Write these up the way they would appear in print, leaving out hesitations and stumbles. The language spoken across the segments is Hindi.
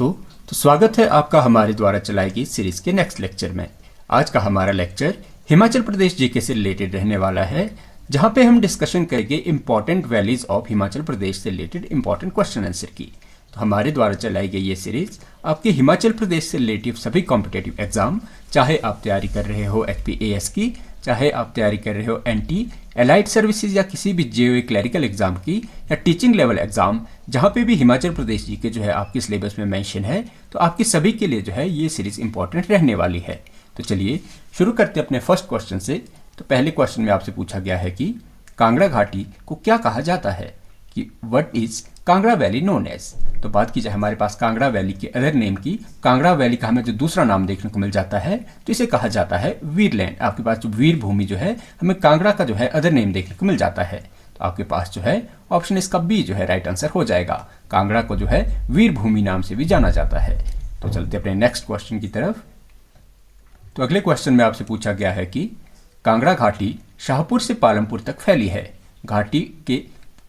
दोस्तों, तो स्वागत है आपका हमारे द्वारा चलाई गई सीरीज के नेक्स्ट लेक्चर में। आज का हमारा लेक्चर हिमाचल प्रदेश जीके से रिलेटेड रहने वाला है, जहां पे हम डिस्कशन करेंगे इंपॉर्टेंट वैलीज ऑफ हिमाचल प्रदेश से रिलेटेड इंपॉर्टेंट क्वेश्चन आंसर की। तो हमारे द्वारा चलाई गई ये सीरीज आपके हिमाचल प्रदेश से रिलेटिव सभी कॉम्पिटेटिव एग्जाम, चाहे आप तैयारी कर रहे हो HPAS की, चाहे आप तैयारी कर रहे हो NT एलाइड सर्विसेज या किसी भी JOA क्लरिकल एग्जाम की या टीचिंग लेवल एग्जाम, जहाँ पे भी हिमाचल प्रदेश जी के जो है आपके सिलेबस में मेंशन है, तो आपकी सभी के लिए जो है ये सीरीज इंपॉर्टेंट रहने वाली है। तो चलिए शुरू करते हैं अपने फर्स्ट क्वेश्चन से। तो पहले क्वेश्चन में आपसे पूछा गया है कि कांगड़ा घाटी को क्या कहा जाता है, कि what is Kangra valley known as. तो बात की जाए हमारे पास कांगड़ा वैली के अदर नेम की, कांगड़ा वैली का हमें जो दूसरा नाम देखने को मिल जाता है तो इसे कहा जाता है वीरलैंड। आपके पास जो वीर भूमि जो है, हमें कांगड़ा का जो है अदर नेम देखने को मिल जाता है। तो आपके पास जो है ऑप्शन इसका बी जो है राइट आंसर हो जाएगा। कांगड़ा को जो है वीर भूमि नाम से भी जाना जाता है। तो चलते अपने नेक्स्ट क्वेश्चन की तरफ। तो अगले क्वेश्चन में आपसे पूछा गया है कि कांगड़ा घाटी शाहपुर से पालमपुर तक फैली है, घाटी के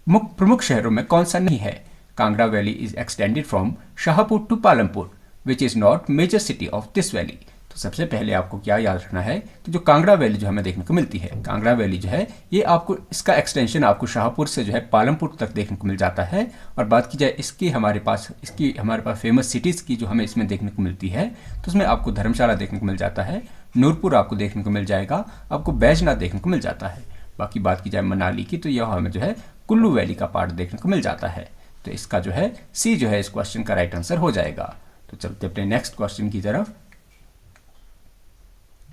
प्रमुख शहरों में कौन सा नहीं है। Kangra valley is extended from Shahpur to Palampur which is not major city of this valley. तो सबसे पहले आपको क्या याद रखना है कि जो कांगड़ा वैली जो हमें देखने को मिलती है, कांगड़ा वैली जो है ये आपको इसका एक्सटेंशन आपको शाहपुर से जो है पालमपुर तक देखने को मिल जाता है। और बात की जाए इसकी हमारे पास फेमस सिटीज़ की जो हमें इसमें देखने को मिलती है, तो उसमें आपको धर्मशाला देखने को मिल जाता है, नूरपुर आपको देखने को मिल जाएगा, आपको बैजनाथ देखने को मिल जाता है। बाकी बात की जाए मनाली की, तो यह हमें जो है कुल्लू वैली का पार्ट देखने को मिल जाता है। तो इसका जो है सी जो है इस क्वेश्चन का राइट आंसर हो जाएगा। तो चलते अपने नेक्स्ट क्वेश्चन की तरफ।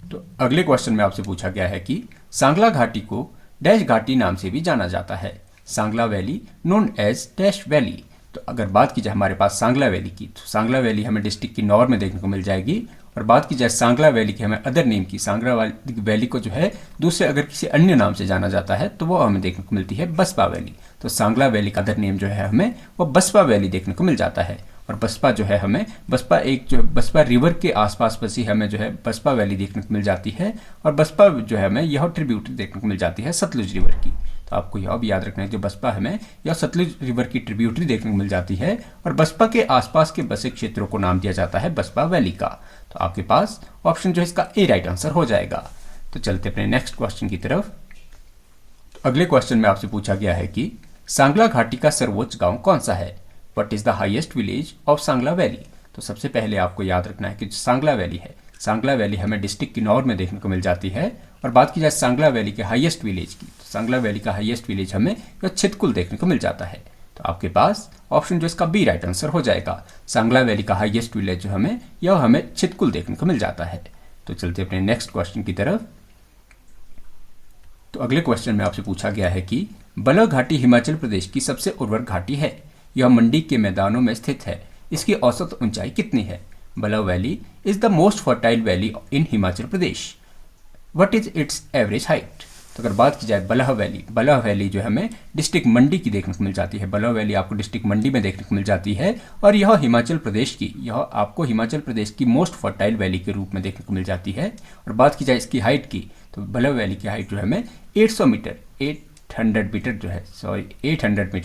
तो अगले क्वेश्चन में आपसे पूछा गया है कि सांगला घाटी को डैश घाटी नाम से भी जाना जाता है, Sangla valley known as dash valley. तो अगर बात की जाए हमारे पास सांगला वैली की, तो सांगला वैली हमें डिस्ट्रिक्ट किन्नौर में देखने को मिल जाएगी। और बात की जाए सांगला वैली की हमें अदर नेम की, सांगला वैली को जो है दूसरे अगर किसी अन्य नाम से जाना जाता है तो वो हमें देखने को मिलती है बसपा वैली। तो सांगला वैली का अदर नेम जो है हमें वो बसपा वैली देखने को मिल जाता है। और बसपा जो है हमें बसपा रिवर के आसपास बसी हमें जो है बसपा वैली देखने को मिल जाती है। और बसपा जो है हमें यह ट्रिब्यूटरी देखने को मिल जाती है सतलुज रिवर की। तो आपको यह भी याद रखना है, जो बसपा हमें यह सतलुज रिवर की ट्रिब्यूटरी देखने को मिल जाती है और बसपा के आसपास के बसे क्षेत्रों को नाम दिया जाता है बसपा वैली का। तो आपके पास ऑप्शन जो है इसका ए राइट आंसर हो जाएगा। तो चलते अपने नेक्स्ट क्वेश्चन की तरफ। तो अगले क्वेश्चन में आपसे पूछा गया है कि सांगला घाटी का सर्वोच्च गांव कौन सा है, what is the highest village of Sangla valley. तो सबसे पहले आपको याद रखना है कि जो सांगला वैली है, सांगला वैली हमें डिस्ट्रिक्ट किन्नौर में देखने को मिल जाती है। और बात की जाए सांगला वैली के हाईएस्ट विलेज की, तो सांगला वैली का हाईएस्ट विलेज हमें छितकुल देखने को मिल जाता है। तो आपके पास ऑप्शन जो इसका बी राइट आंसर हो जाएगा। सांगला वैली का हाईएस्ट विलेज जो हमें छितकुल देखने को मिल जाता है। तो चलते अपने नेक्स्ट क्वेश्चन की तरफ। तो अगले क्वेश्चन में आपसे पूछा गया है कि बलह घाटी हिमाचल प्रदेश की सबसे उर्वर घाटी है, यह मंडी के मैदानों में स्थित है, इसकी औसत ऊंचाई कितनी है। Balh valley is the most fertile valley in Himachal Pradesh, what is its average height. तो अगर बात की जाए बलह वैली जो हमें डिस्ट्रिक्ट मंडी की देखने को मिल जाती है, बलह वैली आपको डिस्ट्रिक्ट मंडी में देखने को मिल जाती है। और यह आपको हिमाचल प्रदेश की मोस्ट फर्टाइल वैली के रूप में देखने को मिल जाती है। और बात की जाए इसकी हाइट की, तो बलह वैली की हाइट जो है हमें 800 मीटर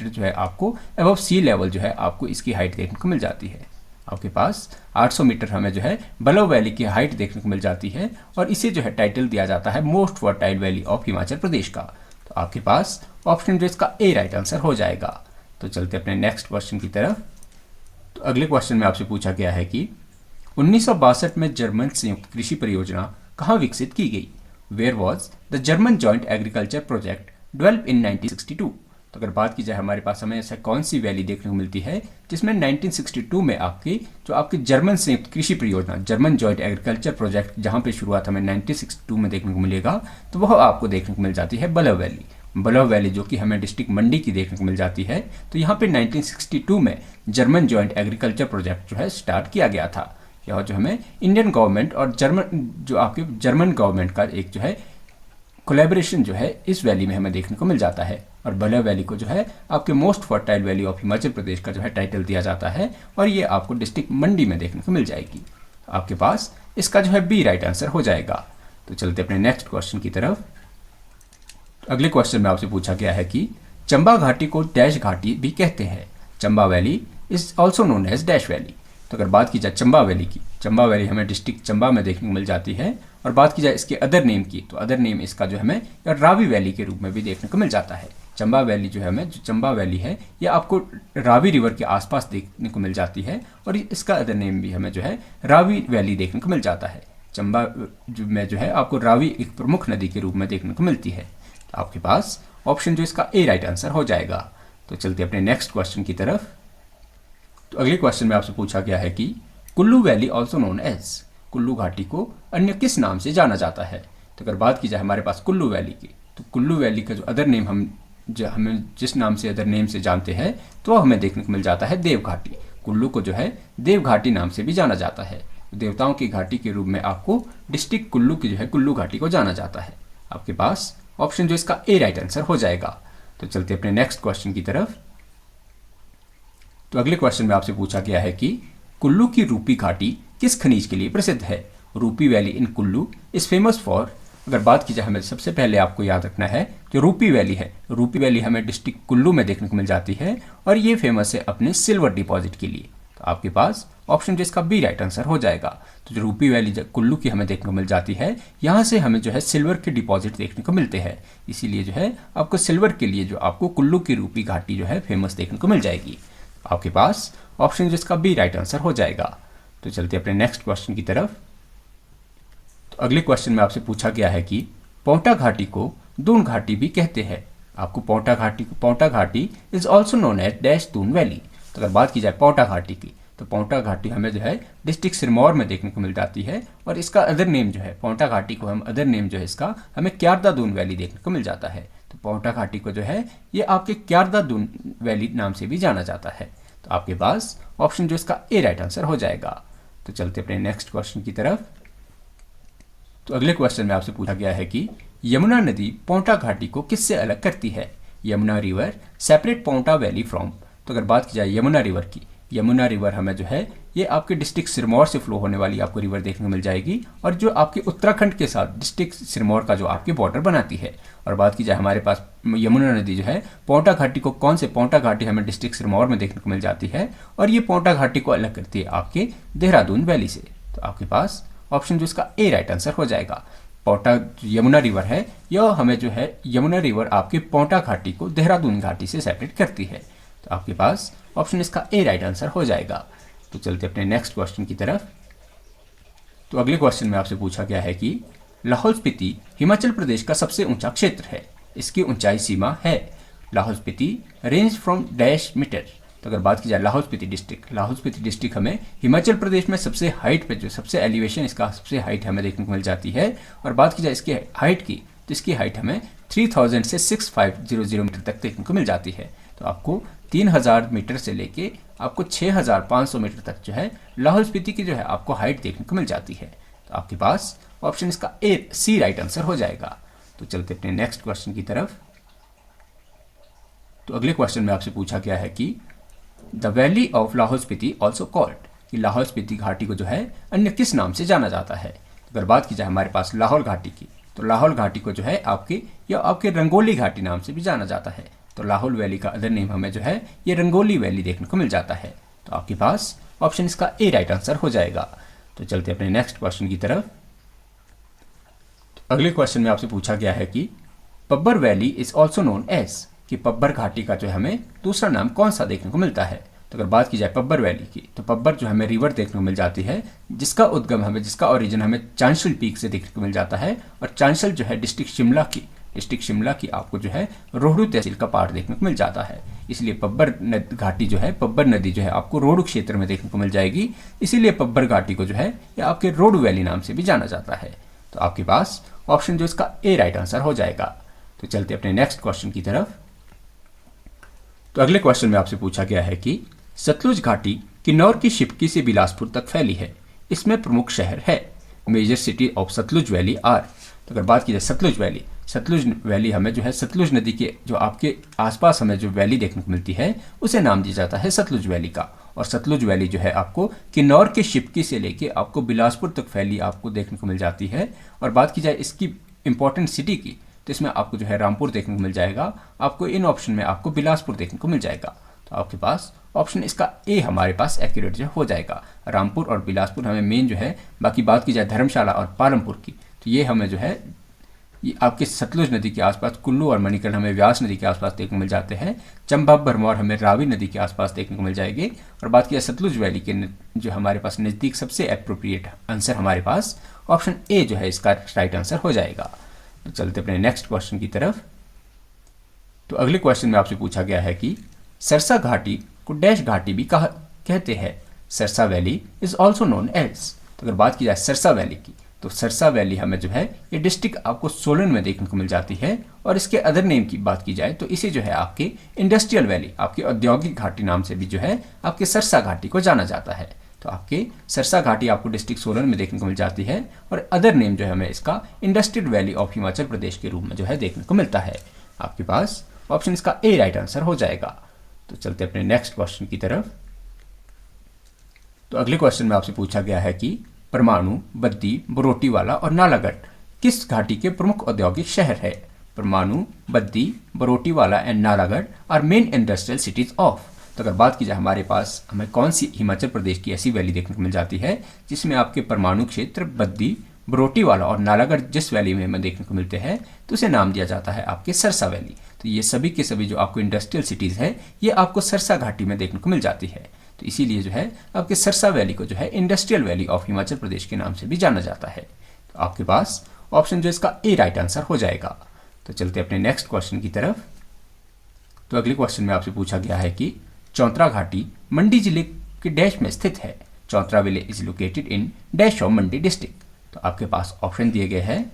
जो है आपको अबव सी लेवल जो है आपको इसकी हाइट देखने को मिल जाती है। आपके पास 800 मीटर हमें जो है बलह वैली की हाइट देखने को मिल जाती है और इसे जो है टाइटल दिया जाता है most fertile valley of Himachal Pradesh का। तो आपके पास ऑप्शन जो इसका ए राइट आंसर हो जाएगा। तो चलते अपने नेक्स्ट क्वेश्चन की तरफ। तो अगले क्वेश्चन में आपसे पूछा गया है कि 1962 में जर्मन संयुक्त कृषि परियोजना कहाँ विकसित की गई, where was the German joint agriculture project develop in 1962। तो अगर बात की जाए हमारे पास हमें ऐसा कौन सी वैली देखने को मिलती है जिसमें 1962 में आपकी जर्मन संयुक्त कृषि परियोजना, जर्मन जॉइंट एग्रीकल्चर प्रोजेक्ट, जहां पे शुरुआत हमें 1962 में देखने को मिलेगा, तो वह आपको देखने को मिल जाती है बलह वैली जो कि हमें डिस्ट्रिक्ट मंडी की देखने को मिल जाती है। तो यहाँ पे 1962 में जर्मन जॉइंट एग्रीकल्चर प्रोजेक्ट जो है स्टार्ट किया गया था। यह जो हमें इंडियन गवर्नमेंट और जर्मन गवर्नमेंट का एक जो है कोलैबोरेशन जो है इस वैली में हमें देखने को मिल जाता है। और बलह वैली को जो है आपके most fertile valley of Himachal Pradesh का जो है टाइटल दिया जाता है और ये आपको डिस्ट्रिक्ट मंडी में देखने को मिल जाएगी। आपके पास इसका जो है बी राइट आंसर हो जाएगा। तो चलते अपने नेक्स्ट क्वेश्चन की तरफ। अगले क्वेश्चन में आपसे पूछा गया है कि चंबा घाटी को डैश घाटी भी कहते हैं, Chamba valley is also known as dash valley. तो अगर बात की जाए चंबा वैली की, चंबा वैली हमें डिस्ट्रिक्ट चंबा में देखने को मिल जाती है। और बात की जाए इसके अदर नेम की, तो अदर नेम इसका जो हमें रावी वैली के रूप में भी देखने को मिल जाता है। चंबा वैली जो है हमें, जो चंबा वैली है, ये आपको रावी रिवर के आसपास देखने को मिल जाती है और इसका अदर नेम भी हमें जो है रावी वैली देखने को मिल जाता है। चंबा में जो है आपको रावी एक प्रमुख नदी के रूप में देखने को मिलती है। तो आपके पास ऑप्शन जो इसका ए राइट आंसर हो जाएगा। तो चलते अपने नेक्स्ट क्वेश्चन की तरफ। तो अगले क्वेश्चन में आपसे पूछा गया है कि Kullu valley also known as, Kullu घाटी को अन्य किस नाम से जाना जाता है। तो अगर बात की जाए हमारे पास कुल्लू वैली की, तो कुल्लू वैली का जो अदर नेम हमें जिस नाम से अदर नेम से जानते हैं, तो हमें देखने को मिल जाता है देव घाटी। कुल्लू को जो है देव घाटी नाम से भी जाना जाता है। देवताओं की घाटी के रूप में आपको डिस्ट्रिक्ट कुल्लू की जो है कुल्लू घाटी को जाना जाता है। आपके पास ऑप्शन जो इसका ए राइट आंसर हो जाएगा। तो चलते अपने नेक्स्ट क्वेश्चन की तरफ। तो अगले क्वेश्चन में आपसे पूछा गया है कि कुल्लू की रूपी घाटी किस खनिज के लिए प्रसिद्ध है। रूपी valley in Kullu is famous for, अगर बात की जाए हमें सबसे पहले आपको याद रखना है जो रूपी वैली है, रूपी वैली हमें डिस्ट्रिक्ट कुल्लू में देखने को मिल जाती है और ये फेमस है अपने सिल्वर डिपॉजिट के लिए। तो आपके पास ऑप्शन जो इसका बी राइट आंसर हो जाएगा। तो जो रूपी वैली कुल्लू की हमें देखने को मिल जाती है, यहाँ से हमें जो है सिल्वर के डिपॉजिट देखने को मिलते हैं, इसीलिए जो है आपको सिल्वर के लिए जो आपको कुल्लू की रूपी घाटी जो है फेमस देखने को मिल जाएगी। आपके पास ऑप्शन जिसका बी राइट आंसर हो जाएगा। तो चलते अपने नेक्स्ट क्वेश्चन की तरफ। तो अगले क्वेश्चन में आपसे पूछा गया है कि पोंटा घाटी को दून घाटी भी कहते हैं। आपको पोंटा घाटी is also known as dash Doon valley. तो अगर बात की जाए पोंटा घाटी की, तो पोंटा घाटी हमें जो है डिस्ट्रिक्ट सिरमौर में देखने को मिल जाती है और इसका अदर नेम जो है पोंटा घाटी को हम अदर नेम जो है इसका हमें क्यारदा दून वैली देखने को मिल जाता है। तो पोंटा घाटी को जो है ये आपके क्यारदा दून वैली नाम से भी जाना जाता है। तो आपके पास ऑप्शन जो इसका ए राइट आंसर हो जाएगा। तो चलते अपने नेक्स्ट क्वेश्चन की तरफ। तो अगले क्वेश्चन में आपसे पूछा गया है कि यमुना नदी पोंटा घाटी को किससे अलग करती है। Yamuna river separate Ponta valley from. तो अगर बात की जाए यमुना रिवर की, यमुना रिवर हमें जो है ये आपके डिस्ट्रिक्ट सिरमौर से फ्लो होने वाली आपको रिवर देखने को मिल जाएगी और जो आपके उत्तराखंड के साथ डिस्ट्रिक्ट सिरमौर का जो आपके बॉर्डर बनाती है। और बात की जाए हमारे पास यमुना नदी जो है पोंटा घाटी को, कौन से पोंटा घाटी हमें डिस्ट्रिक्ट सिरमौर में देखने को मिल जाती है और ये पोंटा घाटी को अलग करती है आपके देहरादून वैली से। तो आपके पास ऑप्शन जो इसका ए राइट आंसर हो जाएगा। पोंटा यमुना रिवर है यह हमें जो है यमुना रिवर आपके पोंटा घाटी को देहरादून घाटी से सेपरेट करती है। तो आपके पास ऑप्शन इसका ए राइट आंसर हो जाएगा। तो चलते अपने नेक्स्ट क्वेश्चन की तरफ। तो अगले क्वेश्चन में आपसे पूछा गया है कि लाहौल स्पीति हिमाचल प्रदेश का सबसे ऊंचा क्षेत्र है, इसकी ऊंचाई सीमा है। Lahaul Spiti range from dash metre. तो अगर बात की जाए लाहौल स्पीति डिस्ट्रिक्ट हमें हिमाचल प्रदेश में सबसे हाइट पे जो सबसे एलिवेशन इसका सबसे हाइट हमें देखने को मिल जाती है। और बात की जाए इसकी हाइट की, तो इसकी हाइट हमें 3000 से 6500 मीटर तक देखने को मिल जाती है। तो आपको 3000 मीटर से लेके आपको 6500 मीटर तक जो है लाहौल स्पीति की जो है आपको हाइट देखने को मिल जाती है। तो आपके पास ऑप्शन इसका ए सी राइट आंसर हो जाएगा। तो चलते अपने नेक्स्ट क्वेश्चन की तरफ। तो अगले क्वेश्चन में आपसे पूछा गया है कि the valley of Lahaul Spiti also called, कि लाहौल स्पीति घाटी को जो है अन्य किस नाम से जाना जाता है। तो अगर बात की जाए हमारे पास लाहौल घाटी की, तो लाहौल घाटी को जो है आपके रंगोली घाटी नाम से भी जाना जाता है। तो लाहौल वैली का अदर नेम हमें जो है ये रंगोली वैली देखने को मिल जाता है। तो आपके पास ऑप्शन इसका ए राइट आंसर हो जाएगा। तो चलते अपने नेक्स्ट क्वेश्चन की तरफ। तो अगले क्वेश्चन में आपसे पूछा गया है कि Pabbar valley is also known as, कि पब्बर घाटी का जो हमें दूसरा नाम कौन सा देखने को मिलता है। तो अगर बात की जाए पब्बर वैली की, तो पब्बर जो हमें रिवर देखने को मिल जाती है जिसका ओरिजिन हमें चांशल पीक से देखने को मिल जाता है। और चांशल जो है डिस्ट्रिक्ट शिमला की आपको जो है रोहडू तहसील का पार्ट देखने को मिल जाता है। इसलिए पब्बर नदी जो है आपको रोहडू क्षेत्र में देखने को मिल जाएगी, इसीलिए पब्बर घाटी को जो है ये आपके रोहडू वैली नाम से भी जाना जाता है। तो आपके पास ऑप्शन जो इसका ए राइट आंसर हो जाएगा। तो चलते अपने नेक्स्ट क्वेश्चन की तरफ। तो अगले क्वेश्चन में आपसे पूछा गया है कि सतलुज घाटी किन्नौर की शिपकी से बिलासपुर तक फैली है, इसमें प्रमुख शहर है। Major city of Sutlej valley are. तो अगर बात की जाए सतलुज वैली हमें जो है सतलुज नदी के जो आपके आसपास हमें जो वैली देखने को मिलती है उसे नाम दिया जाता है सतलुज वैली का। और सतलुज वैली जो है आपको किन्नौर के शिपकी से लेके आपको बिलासपुर तक फैली आपको देखने को मिल जाती है। और बात की जाए इसकी इंपॉर्टेंट सिटी की, तो इसमें आपको जो है रामपुर देखने को मिल जाएगा, आपको इन ऑप्शन में आपको बिलासपुर देखने को मिल जाएगा। तो आपके पास ऑप्शन इसका ए हमारे पास एक्यूरेट जो हो जाएगा। रामपुर और बिलासपुर हमें मेन जो है, बाकी बात की जाए धर्मशाला और पालमपुर की तो ये हमें जो है ये आपके सतलुज नदी के आसपास, कुल्लू और मणिकर्ण हमें व्यास नदी के आसपास देखने को मिल जाते हैं। चंबा भरमौर हमें रावी नदी के आसपास देखने को मिल जाएगी। और बात किया सतलुज वैली के जो हमारे पास नज़दीक, सबसे अप्रोप्रिएट आंसर हमारे पास ऑप्शन ए जो है इसका राइट आंसर हो जाएगा। तो चलते अपने नेक्स्ट क्वेश्चन की तरफ। तो अगले क्वेश्चन में आपसे पूछा गया है कि सरसा घाटी को डैश घाटी भी कहते हैं। Sarsa valley is also known as. तो अगर बात की जाए सरसा वैली की तो सरसा वैली हमें जो है ये डिस्ट्रिक्ट आपको सोलन में देखने को मिल जाती है। और इसके अदर नेम की बात की जाए तो इसे जो है आपके इंडस्ट्रियल वैली, आपके औद्योगिक घाटी नाम से भी जो है आपके सरसा घाटी को जाना जाता है। तो आपके सरसा घाटी आपको डिस्ट्रिक्ट सोलन में देखने को मिल जाती है और अदर नेम जो है हमें इसका इंडस्ट्रियल वैली ऑफ हिमाचल प्रदेश के रूप में जो है देखने को मिलता है। आपके पास ऑप्शन इसका ए राइट आंसर हो जाएगा। तो चलते अपने नेक्स्ट क्वेश्चन की तरफ। तो अगले क्वेश्चन में आपसे पूछा गया है कि परमाणु, बद्दी, बरोटीवाला और नालागढ़ किस घाटी के प्रमुख औद्योगिक शहर है। Parwanoo, Baddi, Barotiwala and Nalagarh are main industrial cities of. तो अगर बात की जाए हमारे पास हमें कौन सी हिमाचल प्रदेश की ऐसी वैली देखने को मिल जाती है जिसमें आपके परमाणु क्षेत्र, बद्दी, बरोटीवाला और नालागढ़ जिस वैली में हमें देखने को मिलते हैं तो उसे नाम दिया जाता है आपके सरसा वैली। तो ये सभी के सभी जो आपको इंडस्ट्रियल सिटीज़ है ये आपको सरसा घाटी में देखने को मिल जाती है। तो इसीलिए जो है आपके सरसा वैली को जो है इंडस्ट्रियल वैली ऑफ हिमाचल प्रदेश के नाम से भी जाना जाता है। तो आपके पास ऑप्शन जो इसका ए राइट आंसर हो जाएगा। तो चलते अपने नेक्स्ट क्वेश्चन की तरफ। तो अगले क्वेश्चन में आपसे पूछा गया है कि चौंतरा घाटी मंडी जिले के डैश में स्थित है। Chauntra village is located in dash of Mandi district. तो आपके पास ऑप्शन दिए गए हैं।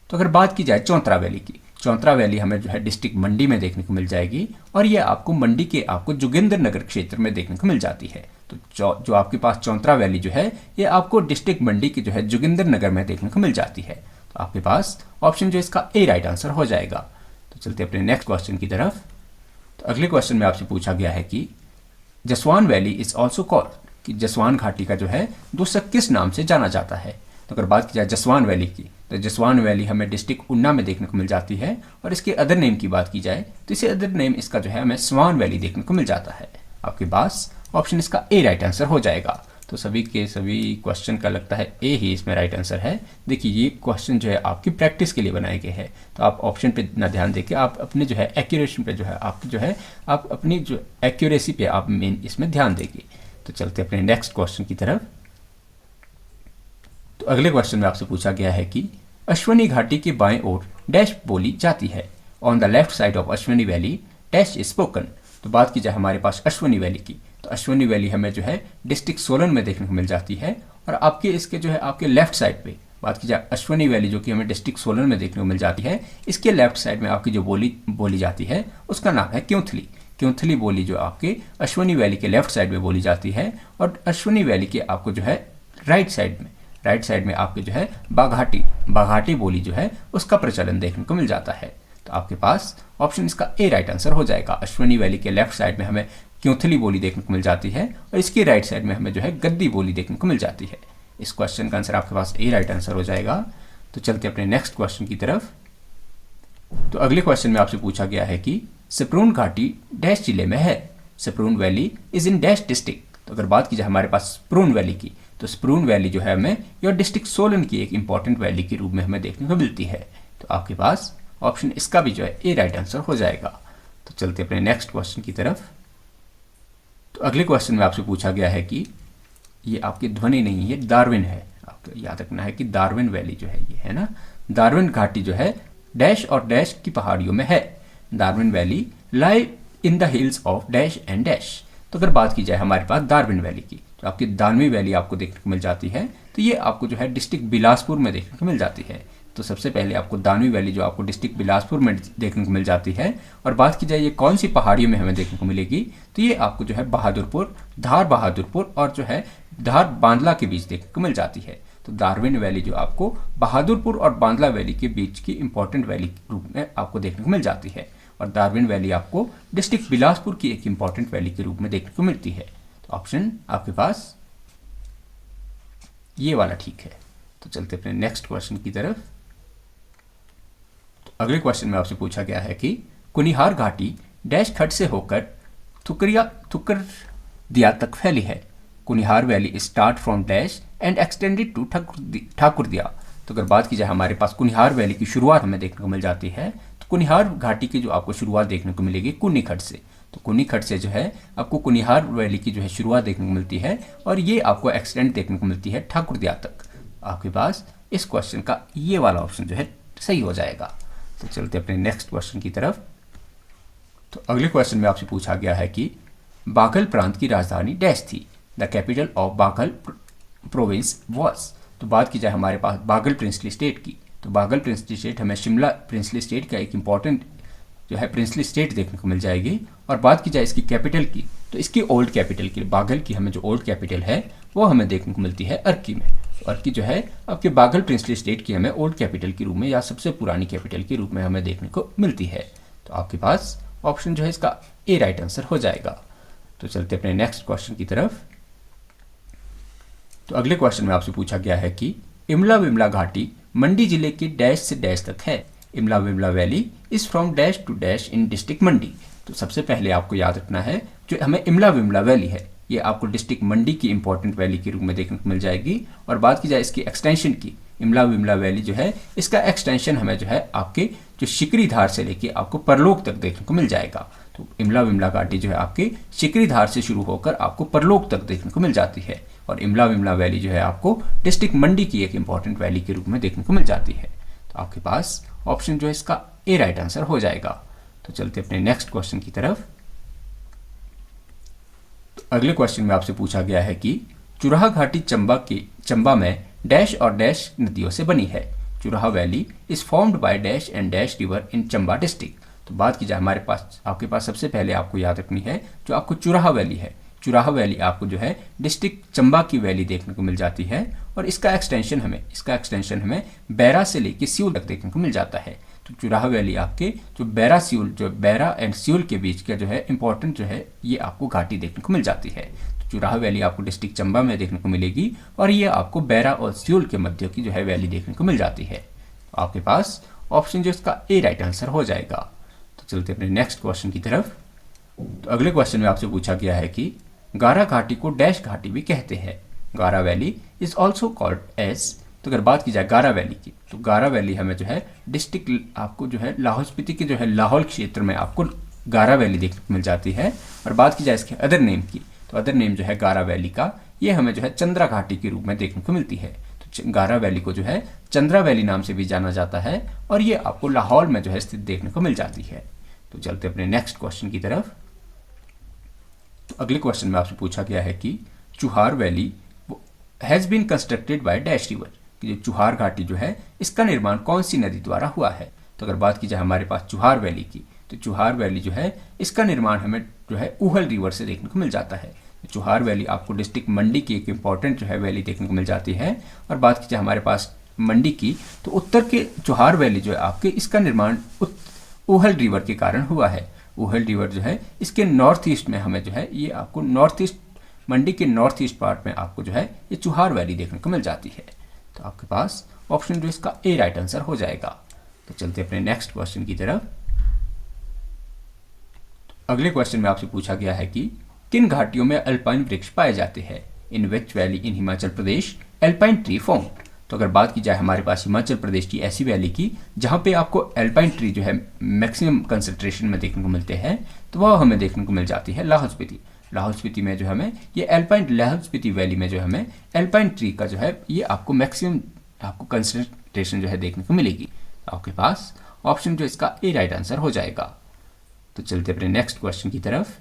तो अगर बात की जाए चौंतरा वैली की, चौंतरा वैली हमें जो है डिस्ट्रिक्ट मंडी में देखने को मिल जाएगी और ये आपको मंडी के आपको जोगिंदर नगर क्षेत्र में देखने को मिल जाती है। तो जो आपके पास चौंतरा वैली जो है ये आपको डिस्ट्रिक्ट मंडी के जो है जोगिंदर नगर में देखने को मिल जाती है। तो आपके पास ऑप्शन जो इसका ए राइट आंसर हो जाएगा। तो चलते अपने नेक्स्ट क्वेश्चन की तरफ। तो अगले क्वेश्चन में आपसे पूछा गया है कि Jaswan valley is also called, कि जसवान घाटी का जो है दूसरा किस नाम से जाना जाता है। तो अगर बात की जाए जसवान वैली की तो जसवान वैली हमें डिस्ट्रिक्ट उन्ना में देखने को मिल जाती है और इसके अदर नेम की बात की जाए तो इसे अदर नेम इसका जो है हमें स्वान वैली देखने को मिल जाता है। आपके पास ऑप्शन इसका ए राइट आंसर हो जाएगा। तो सभी के सभी क्वेश्चन का लगता है ए ही इसमें राइट आंसर है। देखिए ये क्वेश्चन जो है आपकी प्रैक्टिस के लिए बनाए गए हैं, तो आप ऑप्शन पे ना ध्यान देके आप अपने जो है एक्यूरेशन पे जो है आपकी जो है आप अपनी जो एक्यूरेसी पे आप मेन इसमें ध्यान देंगे। तो चलते अपने नेक्स्ट क्वेश्चन की तरफ। तो अगले क्वेश्चन में आपसे पूछा गया है कि अश्वनी घाटी के बाएं ओर डैश बोली जाती है। On the left side of Ashwani valley dash is spoken. तो बात की जाए हमारे पास अश्वनी वैली की तो अश्वनी वैली हमें जो है डिस्ट्रिक्ट सोलन में देखने को मिल जाती है और आपके इसके जो है आपके लेफ्ट साइड पे बात की जाए अश्वनी वैली जो कि हमें डिस्ट्रिक्ट सोलन में देखने को मिल जाती है, इसके लेफ्ट साइड में आपकी जो बोली जाती है उसका नाम है क्योंथली। क्योंथली बोली जो आपके अश्वनी वैली के लेफ्ट साइड में बोली जाती है और अश्वनी वैली के आपको जो है राइट साइड में आपके जो है बाघाटी बोली जो है उसका प्रचलन देखने को मिल जाता है। तो आपके पास ऑप्शन इसका ए राइट आंसर हो जाएगा। अश्वनी वैली के लेफ्ट साइड में हमें क्योंथली बोली देखने को मिल जाती है और इसकी राइट साइड में हमें जो है गद्दी बोली देखने को मिल जाती है। इस क्वेश्चन का आंसर आपके पास ए राइट आंसर हो जाएगा। तो चलते अपने नेक्स्ट क्वेश्चन की तरफ। तो अगले क्वेश्चन में आपसे पूछा गया है कि सप्रून घाटी डैश जिले में है। Saproon valley is in dash district. तो अगर बात की जाए हमारे पास स्प्रून वैली की तो स्प्रून वैली जो है हमें योर डिस्ट्रिक्ट सोलन की एक इंपॉर्टेंट वैली के रूप में हमें देखने को मिलती है। तो आपके पास ऑप्शन इसका भी जो है ए राइट आंसर हो जाएगा। तो चलते अपने नेक्स्ट क्वेश्चन की तरफ। तो अगले क्वेश्चन में आपसे पूछा गया है कि ये आपकी ध्वनि नहीं है, दार्विन है। आपको याद रखना है कि दार्विन वैली जो है ये है ना, दार्विन घाटी जो है डैश और डैश की पहाड़ियों में है। Darwin valley lie in the hills of dash and dash. तो अगर बात की जाए हमारे पास दार्विन वैली की तो आपकी दानवी वैली आपको देखने को मिल जाती है। तो ये आपको जो है डिस्ट्रिक्ट बिलासपुर में देखने को मिल जाती है। तो सबसे पहले आपको दानवी वैली जो आपको डिस्ट्रिक्ट बिलासपुर में देखने को मिल जाती है और बात की जाए ये कौन सी पहाड़ियों में हमें देखने को मिलेगी तो ये आपको जो है बहादुरपुर, धार बहादुरपुर और जो है धार बांदला के बीच देखने को मिल जाती है। तो दार्विन वैली जो आपको बहादुरपुर और बांदला वैली के बीच की इंपॉर्टेंट वैली के रूप में आपको देखने को मिल जाती है और दार्विन वैली आपको डिस्ट्रिक्ट बिलासपुर की एक इंपॉर्टेंट वैली के रूप में देखने को मिलती है। तो ऑप्शन आपके पास ये वाला ठीक है। तो चलते अपने नेक्स्ट क्वेश्चन की तरफ। तो अगले क्वेश्चन में आपसे पूछा गया है कि कुनिहार घाटी डैश खट से होकर थुकरदिया तक फैली है। Kunihar valley start from dash and extended to Thakurdiya. तो अगर बात की जाए हमारे पास कुनिहार वैली की शुरुआत हमें देखने को मिल जाती है, तो कुनिहार घाटी की जो आपको शुरुआत देखने को मिलेगी कुन्नीखट से। तो कुन्नीखट से जो है आपको कुनिहार वैली की जो है शुरुआत देखने को मिलती है और ये आपको एक्सटेंड देखने को मिलती है ठाकुरदिया तक। आपके पास इस क्वेश्चन का ये वाला ऑप्शन जो है सही हो जाएगा। तो चलते अपने नेक्स्ट क्वेश्चन की तरफ। तो अगले क्वेश्चन में आपसे पूछा गया है कि बाघल प्रांत की राजधानी डैश थी। The capital of Baghal province was. तो बात की जाए हमारे पास बाघल प्रिंसली स्टेट की, तो बाघल प्रिंसली स्टेट हमें शिमला प्रिंसली स्टेट का एक इंपॉर्टेंट जो है प्रिंसली स्टेट देखने को मिल जाएगी। और बात की जाए इसकी कैपिटल की, तो इसकी ओल्ड कैपिटल की बाघल की हमें जो ओल्ड कैपिटल है वो हमें देखने को मिलती है अर्की में। अर्की जो है आपके बाघल प्रिंसली स्टेट की हमें ओल्ड कैपिटल के रूप में या सबसे पुरानी कैपिटल के रूप में हमें देखने को मिलती है। तो आपके पास ऑप्शन जो है इसका ए राइट आंसर हो जाएगा। तो चलते अपने नेक्स्ट क्वेश्चन की तरफ। तो अगले क्वेश्चन में आपसे पूछा गया है कि इमला विमला घाटी मंडी जिले के डैश से डैश तक है। Imla Vimla valley is from dash to dash in district Mandi. तो सबसे पहले आपको याद रखना है जो हमें इमला विमला वैली है ये आपको डिस्ट्रिक्ट मंडी की इंपॉर्टेंट वैली के रूप में देखने को मिल जाएगी। और बात की जाए इसकी एक्सटेंशन की, इमला विमला वैली जो है इसका एक्सटेंशन हमें जो है आपके जो शिकरी धार से लेके आपको परलोक तक देखने को मिल जाएगा। तो इमला विमला घाटी जो है आपके शिकरी धार से शुरू होकर आपको परलोक तक देखने को मिल जाती है। और इमला विमला वैली जो है आपको डिस्ट्रिक्ट मंडी की एक इंपॉर्टेंट वैली के रूप में देखने को मिल जाती है। तो आपके पास ऑप्शन जो है इसका ए राइट आंसर हो जाएगा। तो चलते अपने नेक्स्ट क्वेश्चन की तरफ। तो अगले क्वेश्चन में आपसे पूछा गया है कि चुराहा घाटी चंबा में डैश और डैश नदियों से बनी है। Churah valley is formed by dash and dash river in Chamba district. तो बात की जाए हमारे पास आपके पास सबसे पहले आपको याद रखनी है जो आपको चुराहा वैली है। चुराहा वैली आपको जो है डिस्ट्रिक्ट चंबा की वैली देखने को मिल जाती है और इसका एक्सटेंशन हमें बैरा से लेकर सियूल तक देखने को मिल जाता है। तो चुराहा वैली आपके जो बैरा एंड सियूल के बीच का जो है इंपॉर्टेंट जो है ये आपको घाटी देखने को मिल जाती है। तो चुराहा वैली आपको डिस्ट्रिक्ट चंबा में देखने को मिलेगी और ये आपको बैरा और सियूल के मध्य की जो है वैली देखने को मिल जाती है। तो आपके पास ऑप्शन जो इसका ए राइट आंसर हो जाएगा। तो चलते अपने नेक्स्ट क्वेश्चन की तरफ। तो अगले क्वेश्चन में आपसे पूछा गया है कि गारा घाटी को डैश घाटी भी कहते हैं। Gara valley is also called as. तो अगर बात की जाए गारा वैली की, तो गारा वैली हमें जो है डिस्ट्रिक्ट आपको जो है लाहौल स्पीति के जो है लाहौल क्षेत्र में आपको गारा वैली देखने को मिल जाती है। और बात की जाए इसके अदर नेम की, तो अदर नेम जो है गारा वैली का ये हमें जो है चंद्रा घाटी के रूप में देखने को मिलती है। तो गारा वैली को जो है चंद्रा वैली नाम से भी जाना जाता है और ये आपको लाहौल में जो है स्थित देखने को मिल जाती है। तो चलते अपने नेक्स्ट क्वेश्चन की तरफ। तो अगले क्वेश्चन में आपसे पूछा गया है कि Chuhar valley has been constructed by dash river. कि जो चुहार घाटी जो है इसका निर्माण कौन सी नदी द्वारा हुआ है। तो अगर बात की जाए हमारे पास चुहार वैली की, तो चुहार वैली जो है इसका निर्माण हमें जो है ऊहल रिवर से देखने को मिल जाता है। चुहार वैली आपको डिस्ट्रिक्ट मंडी की एक इंपॉर्टेंट जो है वैली देखने को मिल जाती है। और बात की जाए हमारे पास मंडी की, तो उत्तर के चुहार वैली जो है आपके इसका निर्माण ऊहल रिवर के कारण हुआ है। ऊहल रिवर जो है इसके नॉर्थ ईस्ट में हमें जो है ये आपको नॉर्थ ईस्ट मंडी के नॉर्थ ईस्ट पार्ट में आपको जो है ये चुहार वैली देखने को मिल जाती है। तो आपके पास ऑप्शन जो इसका ए राइट आंसर हो जाएगा। तो चलते अपने नेक्स्ट क्वेश्चन की तरफ। तो अगले क्वेश्चन में आपसे पूछा गया है कि किन घाटियों में अल्पाइन वृक्ष पाए जाते हैं। In which valley in Himachal Pradesh alpine tree form. तो अगर बात की जाए हमारे पास हिमाचल प्रदेश की ऐसी वैली की जहाँ पे आपको अल्पाइन ट्री जो है मैक्सिमम कंसंट्रेशन में देखने को मिलते हैं, तो वह हमें देखने को मिल जाती है लाहौल स्पीति। लाहौल स्पीति में जो हमें ये अल्पाइन लाहौल स्पीति वैली में जो हमें अल्पाइन ट्री का जो है ये आपको मैक्सिमम आपको कंसंट्रेशन जो है देखने को मिलेगी। तो आपके पास ऑप्शन जो इसका ए राइट आंसर हो जाएगा। तो चलते अपने नेक्स्ट क्वेश्चन की तरफ।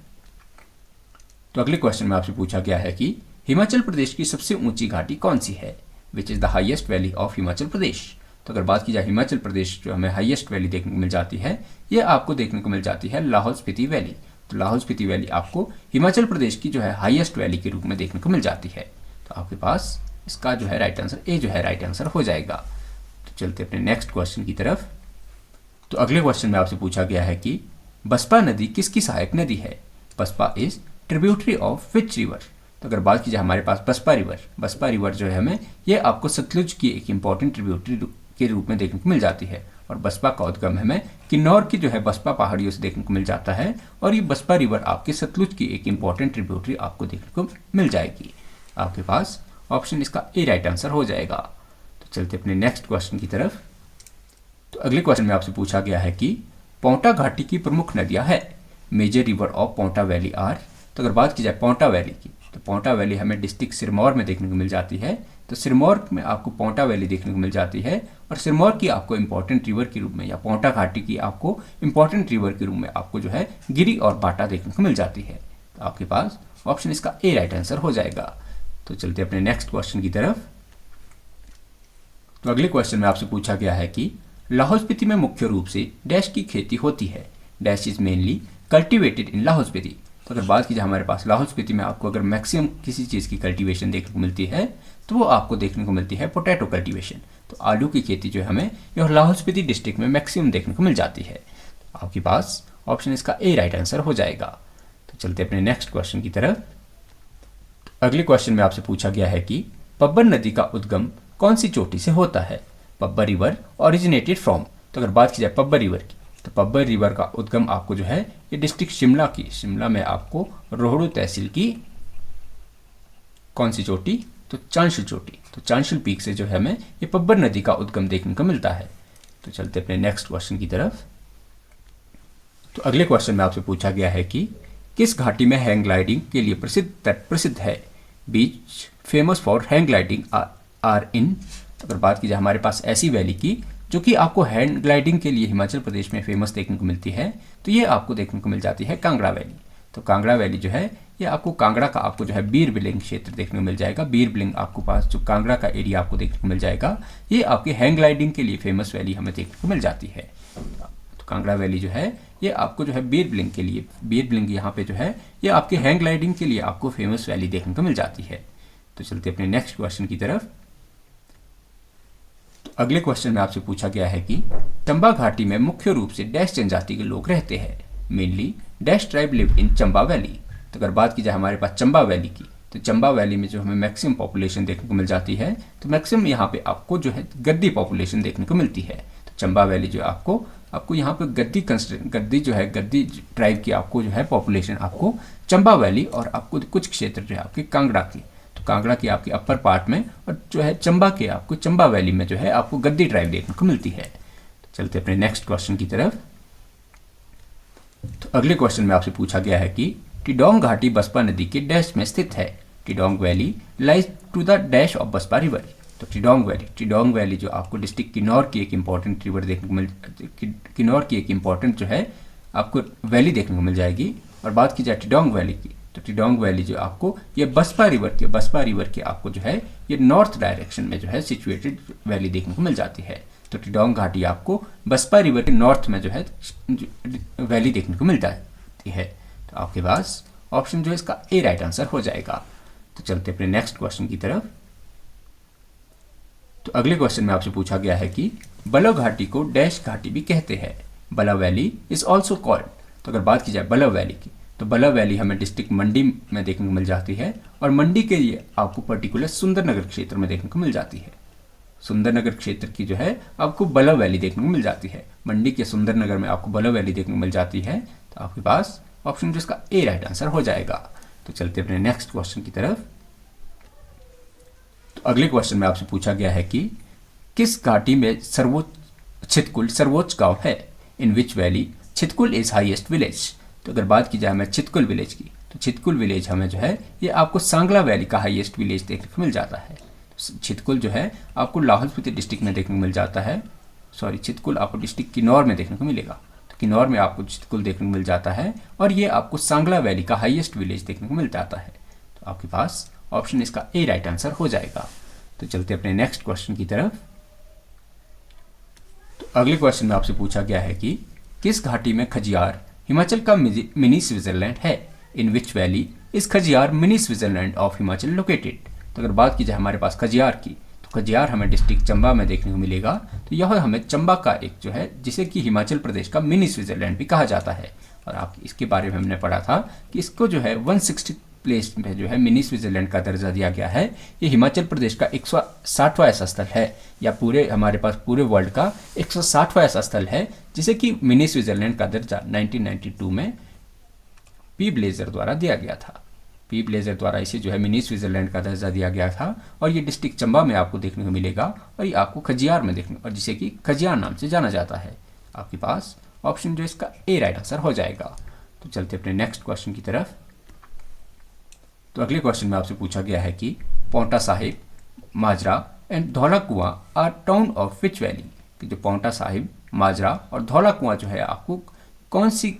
तो अगले क्वेश्चन में आपसे पूछा गया है कि हिमाचल प्रदेश की सबसे ऊंची घाटी कौन सी है। Which is the highest valley of Himachal Pradesh. तो अगर बात की जाए हिमाचल प्रदेश जो हमें हाईएस्ट वैली देखने को मिल जाती है ये आपको देखने को मिल जाती है लाहौल स्पीति वैली। तो लाहौल स्पीति वैली आपको हिमाचल प्रदेश की जो है हाईएस्ट वैली के रूप में देखने को मिल जाती है। तो आपके पास इसका जो है राइट आंसर ए जो है राइट आंसर हो जाएगा। तो चलते अपने नेक्स्ट क्वेश्चन की तरफ। तो अगले क्वेश्चन में आपसे पूछा गया है कि बसपा नदी किसकी सहायक नदी है। Baspa is tributary of which river. तो अगर बात की जाए हमारे पास बसपा रिवर जो है हमें ये आपको सतलुज की एक इंपॉर्टेंट ट्रिब्यूटरी के रूप में देखने को मिल जाती है। और बसपा का उद्गम हमें किन्नौर की जो है बसपा पहाड़ियों से देखने को मिल जाता है। और ये बसपा रिवर आपके सतलुज की एक इंपॉर्टेंट ट्रिब्यूटरी आपको देखने को मिल जाएगी। आपके पास ऑप्शन इसका ए राइट आंसर हो जाएगा। तो चलते अपने नेक्स्ट क्वेश्चन की तरफ। तो अगले क्वेश्चन में आपसे पूछा गया है कि पोंटा घाटी की प्रमुख नदियां है, major river of Ponta valley are. तो अगर बात की जाए पोंटा वैली की, तो पोंटा वैली हमें डिस्ट्रिक्ट सिरमौर में देखने को मिल जाती है। तो सिरमौर में आपको पोंटा वैली देखने को मिल जाती है और सिरमौर की आपको इंपॉर्टेंट रिवर के रूप में या पोंटा घाटी की आपको इंपॉर्टेंट रिवर के रूप में आपको जो है गिरी और बाटा देखने को मिल जाती है। तो आपके पास ऑप्शन इसका ए राइट आंसर हो जाएगा। तो चलते अपने नेक्स्ट क्वेश्चन की तरफ। तो अगले क्वेश्चन में आपसे पूछा गया है कि लाहौल स्पीति में मुख्य रूप से डैश की खेती होती है, dash is mainly cultivated in Lahaul Spiti. तो अगर बात की जाए हमारे पास लाहौल स्पीति में आपको अगर मैक्सिमम किसी चीज़ की कल्टीवेशन देखने को मिलती है तो वो आपको देखने को मिलती है पोटैटो कल्टीवेशन। तो आलू की खेती जो है हमें यह लाहौल स्पीति डिस्ट्रिक्ट में मैक्सिमम देखने को मिल जाती है। तो आपके पास ऑप्शन इसका ए राइट आंसर हो जाएगा। तो चलते अपने नेक्स्ट क्वेश्चन की तरफ। तो अगले क्वेश्चन में आपसे पूछा गया है कि पब्बर नदी का उद्गम कौन सी चोटी से होता है, पब्बर रिवर ओरिजिनेटेड फ्रॉम। तो अगर बात की जाए पब्बर रिवर की, तो पब्बर रिवर का उद्गम आपको जो है ये डिस्ट्रिक्ट शिमला में आपको रोहड़ू तहसील की कौन सी चोटी, तो चांशल चोटी, तो चांशल पीक से जो है हमें ये पब्बर नदी का उद्गम देखने को मिलता है। तो चलते अपने नेक्स्ट क्वेश्चन की तरफ। तो अगले क्वेश्चन में आपसे पूछा गया है कि किस घाटी में हैंग ग्लाइडिंग के लिए प्रसिद्ध है, बीच famous for hang gliding are in. अगर बात की जाए हमारे पास ऐसी वैली की जो कि आपको हैंड ग्लाइडिंग के लिए हिमाचल प्रदेश में फेमस देखने को मिलती है, तो ये आपको देखने को मिल जाती है कांगड़ा वैली। तो कांगड़ा वैली जो है ये आपको कांगड़ा का आपको जो है बीर बिलिंग क्षेत्र देखने को मिल जाएगा। बीर बिलिंग आपको पास जो कांगड़ा का एरिया आपको देखने को मिल जाएगा, ये आपके हैंग ग्लाइडिंग के लिए फेमस वैली हमें देखने को मिल जाती है। तो कांगड़ा वैली जो है ये आपको जो है बीर बिलिंग के लिए, बीर बिलिंग यहाँ पे जो है ये आपके हैंग ग्लाइडिंग के लिए आपको फेमस वैली देखने को मिल जाती है। तो चलते अपने नेक्स्ट क्वेश्चन की तरफ। तो अगले क्वेश्चन में आपसे पूछा गया है कि चंबा घाटी में मुख्य रूप से डैश जनजाति के लोग रहते हैं, mainly dash tribe live in Chamba valley. तो अगर बात की जाए हमारे पास चंबा वैली की, तो चंबा वैली में जो हमें मैक्सिमम पॉपुलेशन देखने को मिल जाती है, तो मैक्सिमम यहाँ पे आपको जो है गद्दी पॉपुलेशन देखने को मिलती है। तो चंबा वैली जो आपको यहाँ पे गद्दी जो है गद्दी ट्राइब की आपको जो है पॉपुलेशन आपको चंबा वैली और आपको कुछ क्षेत्र जो है आपके कांगड़ा की, तो कांगड़ा की आपके अपर पार्ट में और जो है चंबा के आपको चंबा वैली में जो है आपको गद्दी ट्राइब देखने को मिलती है। तो चलते अपने नेक्स्ट क्वेश्चन की तरफ। तो अगले क्वेश्चन में आपसे पूछा गया है कि टिडोंग घाटी बसपा नदी के डैश में स्थित है, Tidong valley lies to the dash of Baspa river. तो टिडोंग वैली जो आपको डिस्ट्रिक्ट किन्नौर की एक इंपॉर्टेंट रिवर देखने को किन्नौर की एक इंपॉर्टेंट जो है आपको वैली देखने को मिल जाएगी। और बात की जाए टिडोंग वैली की, तो टिडोंग वैली जो आपको ये बसपा रिवर के आपको जो है ये नॉर्थ डायरेक्शन में जो है सिचुएटेड वैली देखने को मिल जाती है। तो टिडोंग घाटी आपको बसपा रिवर के नॉर्थ में जो है वैली देखने को मिल जाती है। तो आपके पास ऑप्शन जो है इसका ए राइट आंसर हो जाएगा। तो चलते अपने नेक्स्ट क्वेश्चन की तरफ। तो अगले क्वेश्चन में आपसे पूछा गया है कि बलव घाटी को डैश घाटी भी कहते हैं, बलव वैली इज ऑल्सो कॉल्ड। तो अगर बात की जाए बलव वैली की, तो बलव वैली हमें डिस्ट्रिक्ट मंडी में देखने को मिल जाती है और मंडी के लिए आपको पर्टिकुलर सुंदरनगर क्षेत्र में देखने को मिल जाती है। सुंदरनगर क्षेत्र की जो है आपको बलव वैली देखने को मिल जाती है, मंडी के सुंदरनगर में आपको बलव वैली देखने को मिल जाती है। तो आपके पास ऑप्शन जिसका ए राइट आंसर हो जाएगा। तो चलते अपने नेक्स्ट क्वेश्चन की तरफ। तो अगले क्वेश्चन में आपसे पूछा गया है कि किस घाटी में छितकुल सर्वोच्च गांव है, in which valley Chitkul is highest village. तो अगर बात की जाए हमें छितकुल विलेज की, तो छितकुल विलेज हमें जो है ये आपको सांगला वैली का हाईएस्ट विलेज देखने को मिल जाता है। छितकुल जो है आपको लाहौल स्पीति डिस्ट्रिक्ट में देखने को मिल जाता है, छितकुल आपको डिस्ट्रिक्ट किन्नौर में देखने को मिलेगा। तो किन्नौर में आपको छितकुल देखने को मिल जाता है और ये आपको सांगला वैली का हाईएस्ट विलेज देखने को मिल जाता है। तो आपके पास ऑप्शन इसका ए राइट आंसर हो जाएगा। तो चलते अपने नेक्स्ट क्वेश्चन की तरफ। तो अगले क्वेश्चन में आपसे पूछा गया है कि किस घाटी में खजियार हिमाचल का मिनी स्विट्जरलैंड है, in which valley is Khajjiar mini Switzerland of Himachal located. तो अगर बात की जाए हमारे पास खजियार की, तो खजियार हमें डिस्ट्रिक्ट चंबा में देखने को मिलेगा। तो यह हमें चंबा का एक जो है जिसे कि हिमाचल प्रदेश का मिनी स्विट्जरलैंड भी कहा जाता है। और आप इसके बारे में हमने पढ़ा था कि इसको जो है प्लेस में जो है मिनी स्विट्जरलैंड का दर्जा दिया गया है। ये हिमाचल प्रदेश का 160वां ऐसा स्थल है, या पूरे हमारे पास पूरे वर्ल्ड का 160वां ऐसा स्थल है जिसे कि मिनी स्विट्जरलैंड का दर्जा 1992 में पी ब्लेजर द्वारा दिया गया था। पी ब्लेजर द्वारा इसे जो है मिनी स्विट्जरलैंड का दर्जा दिया गया था, और ये डिस्ट्रिक्ट चंबा में आपको देखने को मिलेगा, और ये आपको खजियार में देखने, और जिसे कि खजियार नाम से जाना जाता है। आपके पास ऑप्शन जो इसका ए राइट आंसर हो जाएगा। तो चलते अपने नेक्स्ट क्वेश्चन की तरफ। तो अगले क्वेश्चन में आपसे पूछा गया है कि Paonta Sahib, Majra and Dhaula Kuan are town of which valley. कि जो पांवटा साहिब, माजरा और धौला कुआं जो है आपको कौन सी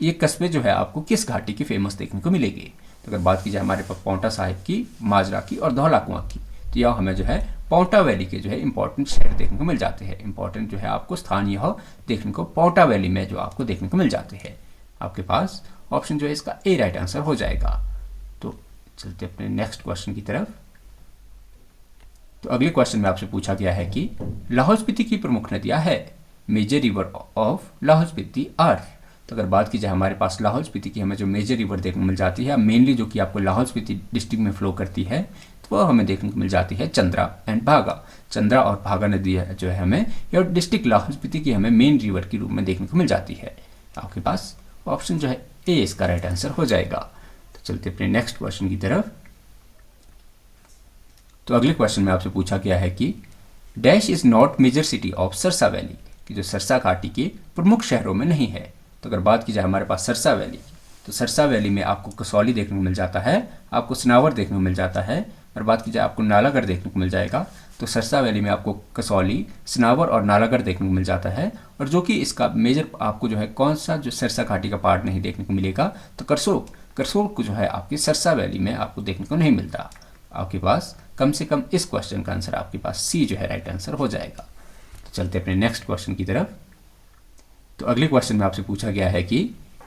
ये कस्बे जो है आपको किस घाटी की फेमस देखने को मिलेगी। तो अगर बात की जाए हमारे पास पांवटा साहिब की, माजरा की और धौला कुआं की, तो यह हमें जो है पांवटा वैली के जो है इंपॉर्टेंट शहर देखने को मिल जाते हैं। इंपॉर्टेंट जो है आपको स्थान यह देखने को पांवटा वैली में जो आपको देखने को मिल जाते हैं। आपके पास ऑप्शन जो है इसका ए राइट आंसर हो जाएगा। तो चलते अपने नेक्स्ट क्वेश्चन की तरफ। तो अगले क्वेश्चन में आपसे पूछा गया है कि लाहौल स्पीति की प्रमुख नदियां है, major river of Lahaul Spiti are. तो अगर बात की जाए हमारे पास लाहौल स्पीति की हमें जो मेजर रिवर देखने को मिल जाती है, मेनली जो कि आपको लाहौल स्पीति डिस्ट्रिक्ट में फ्लो करती है, तो वह हमें देखने को मिल जाती है चंद्रा एंड भागा। चंद्रा और भागा नदी जो है हमें यह डिस्ट्रिक्ट लाहौल स्पीति की हमें मेन रिवर के रूप में देखने को मिल जाती है। आपके पास ऑप्शन जो है ए इसका राइट आंसर हो जाएगा। तो चलते अपने नेक्स्ट क्वेश्चन की तरफ। तो अगले क्वेश्चन में आपसे पूछा गया है कि dash is not major city of Sarsa valley. कि जो सरसा घाटी के प्रमुख शहरों में नहीं है। तो अगर बात की जाए हमारे पास सरसा वैली, तो सरसा वैली में आपको कसौली देखने को मिल जाता है, आपको सनावर देखने को मिल जाता है, और बात की जाए आपको नालागढ़ देखने को मिल जाएगा। तो सरसा वैली में आपको कसौली, सनावर और नालागढ़ देखने को मिल जाता है। और जो कि इसका मेजर आपको जो है कौन सा जो सरसा घाटी का पार्ट नहीं देखने को मिलेगा, तो करसोग, करसोग को जो है आपकी सरसा वैली में आपको देखने को नहीं मिलता। आपके पास कम से कम इस क्वेश्चन का आंसर आपके पास सी जो है राइट आंसर हो जाएगा। तो चलते अपने नेक्स्ट क्वेश्चन की तरफ। तो अगले क्वेश्चन में आपसे पूछा गया है कि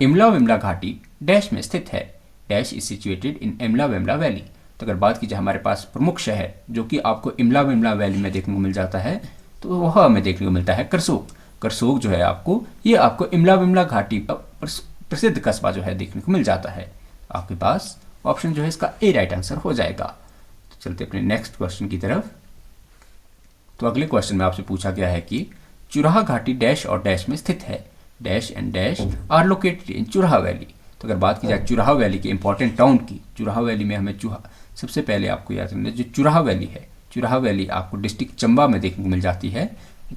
इमला विमला घाटी डैश में स्थित है, dash is situated in Imla Vimla valley. तो अगर बात की जाए हमारे पास प्रमुख शहर जो कि आपको इमला विमला वैली में देखने को मिल जाता है, तो वह हमें देखने को मिलता है करसोग। करसोग जो है आपको ये आपको इमला विमला घाटी का प्रसिद्ध कस्बा जो है देखने को मिल जाता है। आपके पास ऑप्शन जो है इसका ए राइट आंसर हो जाएगा। तो चलते अपने नेक्स्ट क्वेश्चन की तरफ। तो अगले क्वेश्चन में आपसे पूछा गया है कि चुराहा घाटी डैश और डैश में स्थित है, dash and dash are located in Churah valley. तो अगर बात की जाए चुराहा वैली के इंपॉर्टेंट टाउन की, चुराहा वैली में हमें सबसे पहले आपको याद रखना जो चुराहा वैली है, चुराहा वैली आपको डिस्ट्रिक्ट चंबा में देखने को मिल जाती है।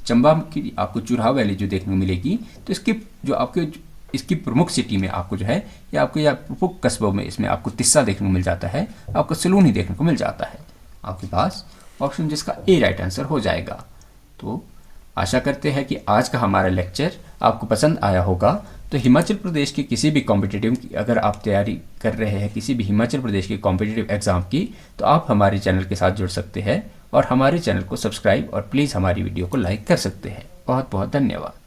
चंबा की आपको चुराहा वैली जो देखने को मिलेगी, तो इसकी जो आपके इसकी प्रमुख सिटी में आपको जो है या आपको या प्रमुख कस्बों में इसमें आपको तिस्सा देखने को मिल जाता है, आपको सलून ही देखने को मिल जाता है। आपके पास ऑप्शन जिसका ए राइट आंसर हो जाएगा। तो आशा करते हैं कि आज का हमारा लेक्चर आपको पसंद आया होगा। तो हिमाचल प्रदेश के किसी भी कॉम्पिटिटिव की अगर आप तैयारी कर रहे हैं किसी भी हिमाचल प्रदेश के कॉम्पिटिटिव एग्जाम की, तो आप हमारे चैनल के साथ जुड़ सकते हैं और हमारे चैनल को सब्सक्राइब और प्लीज़ हमारी वीडियो को लाइक कर सकते हैं। बहुत बहुत धन्यवाद।